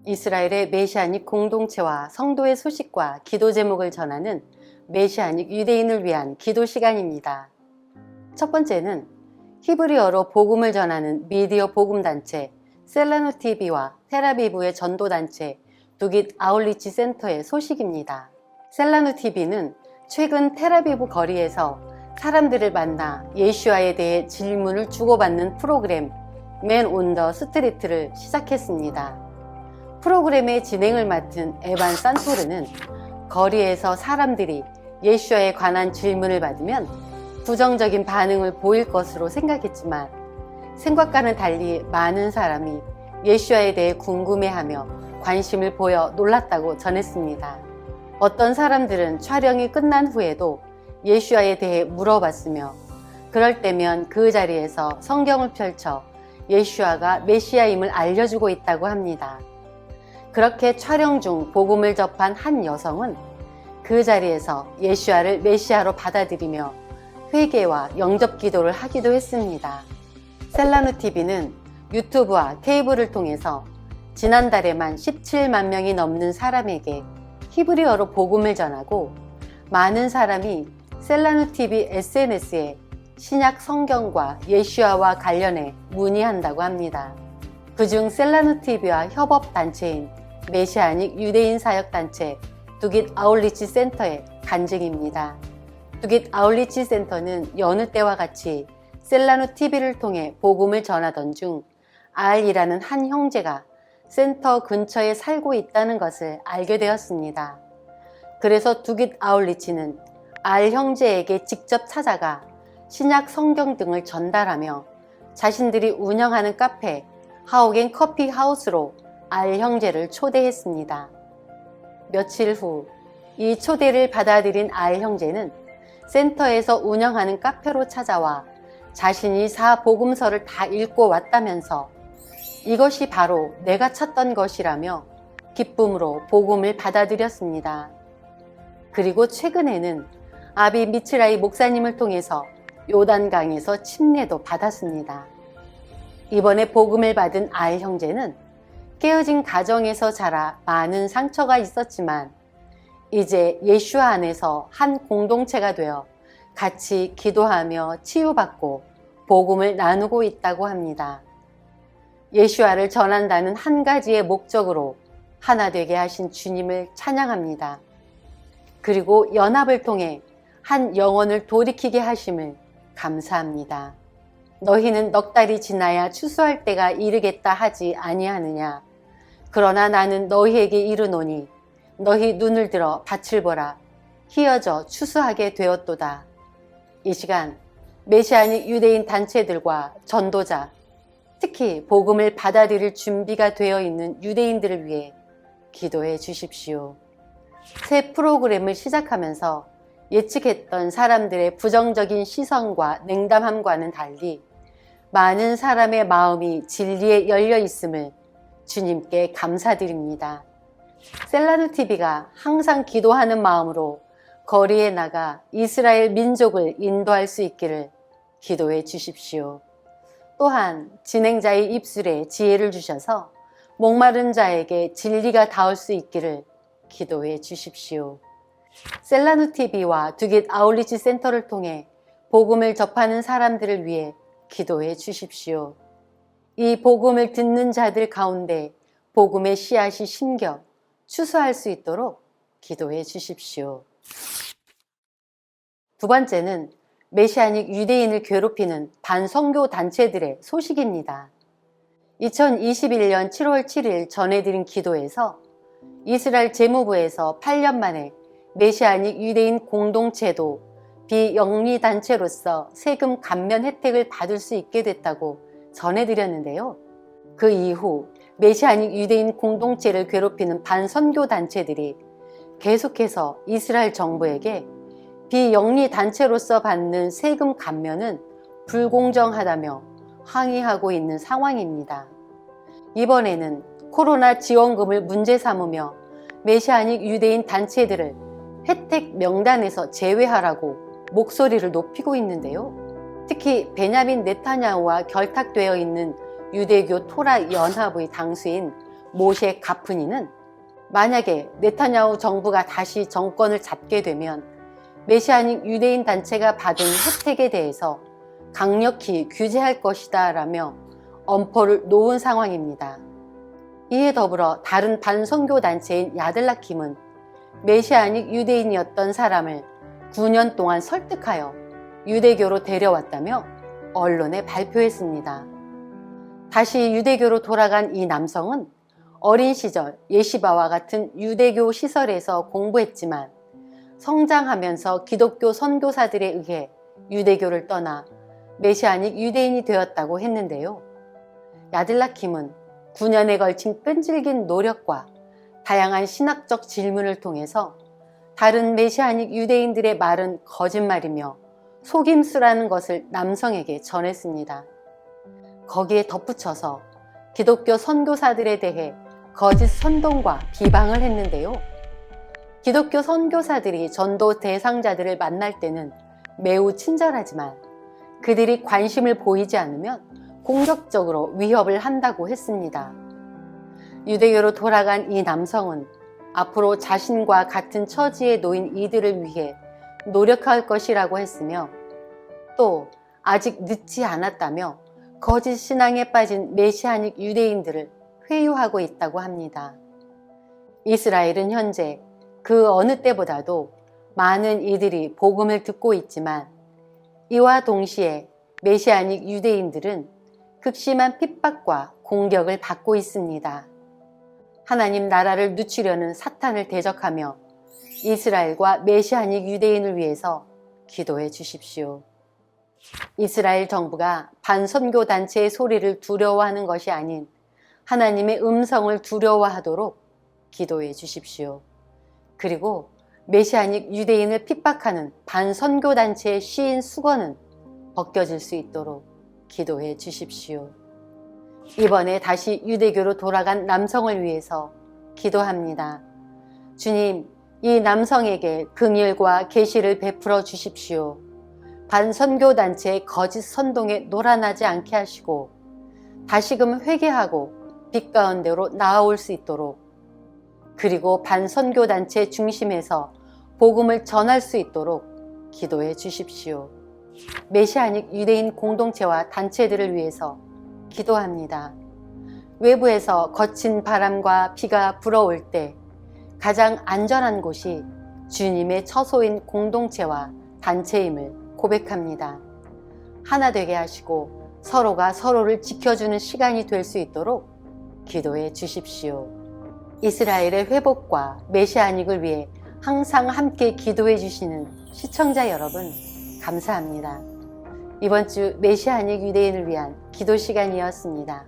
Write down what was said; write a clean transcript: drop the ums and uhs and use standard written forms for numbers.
이스라엘의 메시아닉 공동체와 성도의 소식과 기도 제목을 전하는 메시아닉 유대인을 위한 기도 시간입니다. 첫 번째는 히브리어로 복음을 전하는 미디어 복음단체 셀라누TV와 텔아비브의 전도단체 두깃 아울리치 센터의 소식입니다. 셀라누TV는 최근 텔아비브 거리에서 사람들을 만나 예수와에 대해 질문을 주고받는 프로그램 맨 온 더 스트리트를 시작했습니다. 프로그램의 진행을 맡은 에반 산토르는 거리에서 사람들이 예수와에 관한 질문을 받으면 부정적인 반응을 보일 것으로 생각했지만 생각과는 달리 많은 사람이 예수와에 대해 궁금해하며 관심을 보여 놀랐다고 전했습니다. 어떤 사람들은 촬영이 끝난 후에도 예수와에 대해 물어봤으며 그럴 때면 그 자리에서 성경을 펼쳐 예수와가 메시아임을 알려주고 있다고 합니다. 그렇게 촬영 중 복음을 접한 한 여성은 그 자리에서 예수와를 메시아로 받아들이며 회개와 영접 기도를 하기도 했습니다. 셀라누TV는 유튜브와 케이블을 통해서 지난달에만 17만 명이 넘는 사람에게 히브리어로 복음을 전하고 많은 사람이 셀라누TV SNS에 신약 성경과 예수와와 관련해 문의한다고 합니다. 그중 셀라누TV와 협업단체인 메시아닉 유대인 사역단체 두깃 아울리치 센터의 간증입니다. 두깃 아울리치 센터는 여느 때와 같이 셀라누TV를 통해 복음을 전하던 중 알이라는 한 형제가 센터 근처에 살고 있다는 것을 알게 되었습니다. 그래서 두깃 아울리치는 알 형제에게 직접 찾아가 신약 성경 등을 전달하며 자신들이 운영하는 카페 하우겐 커피 하우스로 알 형제를 초대했습니다. 며칠 후 이 초대를 받아들인 알 형제는 센터에서 운영하는 카페로 찾아와 자신이 복음서를 다 읽고 왔다면서 이것이 바로 내가 찾던 것이라며 기쁨으로 복음을 받아들였습니다. 그리고 최근에는 아비 미츠라이 목사님을 통해서 요단강에서 침례도 받았습니다. 이번에 복음을 받은 알 형제는 깨어진 가정에서 자라 많은 상처가 있었지만 이제 예수와 안에서 한 공동체가 되어 같이 기도하며 치유받고 복음을 나누고 있다고 합니다. 예수와를 전한다는 한 가지의 목적으로 하나 되게 하신 주님을 찬양합니다. 그리고 연합을 통해 한 영혼을 돌이키게 하심을 감사합니다. 너희는 넉 달이 지나야 추수할 때가 이르겠다 하지 아니하느냐. 그러나 나는 너희에게 이르노니 너희 눈을 들어 밭을 보라. 희어져 추수하게 되었도다. 이 시간 메시아닉 유대인 단체들과 전도자, 특히 복음을 받아들일 준비가 되어 있는 유대인들을 위해 기도해 주십시오. 새 프로그램을 시작하면서 예측했던 사람들의 부정적인 시선과 냉담함과는 달리 많은 사람의 마음이 진리에 열려 있음을 주님께 감사드립니다. 셀라누TV가 항상 기도하는 마음으로 거리에 나가 이스라엘 민족을 인도할 수 있기를 기도해 주십시오. 또한 진행자의 입술에 지혜를 주셔서 목마른 자에게 진리가 닿을 수 있기를 기도해 주십시오. 셀라누TV와 두깃 아울리치 센터를 통해 복음을 접하는 사람들을 위해 기도해 주십시오. 이 복음을 듣는 자들 가운데 복음의 씨앗이 심겨 추수할 수 있도록 기도해 주십시오. 두 번째는 메시아닉 유대인을 괴롭히는 반선교 단체들의 소식입니다. 2021년 7월 7일 전해드린 기도에서 이스라엘 재무부에서 8년 만에 메시아닉 유대인 공동체도 비영리단체로서 세금 감면 혜택을 받을 수 있게 됐다고 전해드렸는데요. 그 이후 메시아닉 유대인 공동체를 괴롭히는 반선교 단체들이 계속해서 이스라엘 정부에게 비영리단체로서 받는 세금 감면은 불공정하다며 항의하고 있는 상황입니다. 이번에는 코로나 지원금을 문제 삼으며 메시아닉 유대인 단체들을 혜택 명단에서 제외하라고 목소리를 높이고 있는데요. 특히 베냐민 네타냐후와 결탁되어 있는 유대교 토라 연합의 당수인 모셰 가프니는 만약에 네타냐후 정부가 다시 정권을 잡게 되면 메시아닉 유대인 단체가 받은 혜택에 대해서 강력히 규제할 것이다 라며 엄포를 놓은 상황입니다. 이에 더불어 다른 반선교 단체인 야들라킴은 메시아닉 유대인이었던 사람을 9년 동안 설득하여 유대교로 데려왔다며 언론에 발표했습니다. 다시 유대교로 돌아간 이 남성은 어린 시절 예시바와 같은 유대교 시설에서 공부했지만 성장하면서 기독교 선교사들에 의해 유대교를 떠나 메시아닉 유대인이 되었다고 했는데요. 야들라킴은 9년에 걸친 끈질긴 노력과 다양한 신학적 질문을 통해서 다른 메시아닉 유대인들의 말은 거짓말이며 속임수라는 것을 남성에게 전했습니다. 거기에 덧붙여서 기독교 선교사들에 대해 거짓 선동과 비방을 했는데요. 기독교 선교사들이 전도 대상자들을 만날 때는 매우 친절하지만 그들이 관심을 보이지 않으면 공격적으로 위협을 한다고 했습니다. 유대교로 돌아간 이 남성은 앞으로 자신과 같은 처지에 놓인 이들을 위해 노력할 것이라고 했으며 또 아직 늦지 않았다며 거짓 신앙에 빠진 메시아닉 유대인들을 회유하고 있다고 합니다. 이스라엘은 현재 그 어느 때보다도 많은 이들이 복음을 듣고 있지만 이와 동시에 메시아닉 유대인들은 극심한 핍박과 공격을 받고 있습니다. 하나님 나라를 늦추려는 사탄을 대적하며 이스라엘과 메시아닉 유대인을 위해서 기도해 주십시오. 이스라엘 정부가 반선교 단체의 소리를 두려워하는 것이 아닌 하나님의 음성을 두려워하도록 기도해 주십시오. 그리고 메시아닉 유대인을 핍박하는 반선교 단체의 시인 수건은 벗겨질 수 있도록 기도해 주십시오. 이번에 다시 유대교로 돌아간 남성을 위해서 기도합니다. 주님, 이 남성에게 긍휼과 계시를 베풀어 주십시오. 반선교 단체의 거짓 선동에 놀아나지 않게 하시고 다시금 회개하고 빛 가운데로 나아올 수 있도록, 그리고 반선교 단체 중심에서 복음을 전할 수 있도록 기도해 주십시오. 메시아닉 유대인 공동체와 단체들을 위해서 기도합니다. 외부에서 거친 바람과 비가 불어올 때 가장 안전한 곳이 주님의 처소인 공동체와 단체임을 고백합니다. 하나 되게 하시고 서로가 서로를 지켜주는 시간이 될 수 있도록 기도해 주십시오. 이스라엘의 회복과 메시아닉을 위해 항상 함께 기도해 주시는 시청자 여러분, 감사합니다. 이번 주 메시아닉 유대인을 위한 기도 시간이었습니다.